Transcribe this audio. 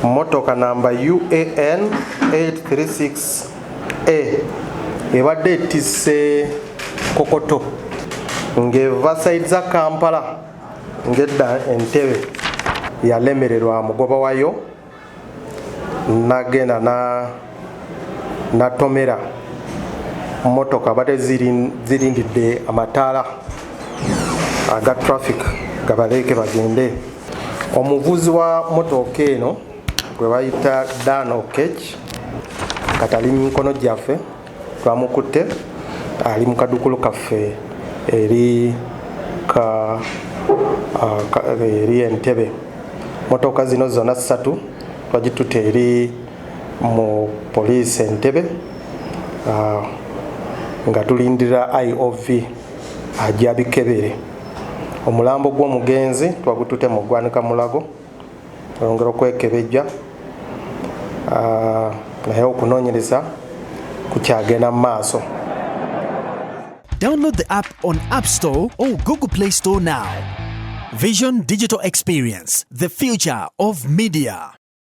motoka namba UAN 836A ebadde etisse kokoto ng'eva sayidi za Kampala ng'edda Entebbe. Yalemererwa mugoba wayo nagenda natomera motoka bate zirindidde amataala aga traffic gabaleeke bagende. Omuvuzi wa motoka eno gwe bayita Dan Okech katali mikono gyaffe twamukutte ali mu kadukulu kaffe eri Entebbe. Motoka zino zonna 3 twagitutte eri mu Poliisi Entebbe nga tulindira IOV ajja bikebere. Omulambo gw'omugenzi twagututte mu ggwanika Mulago olwongera okwekebejja naye okunoonyereza kukyagenda mu maaso. Download the app on App Store or Google Play Store now. Vision Digital Experience, the future of media.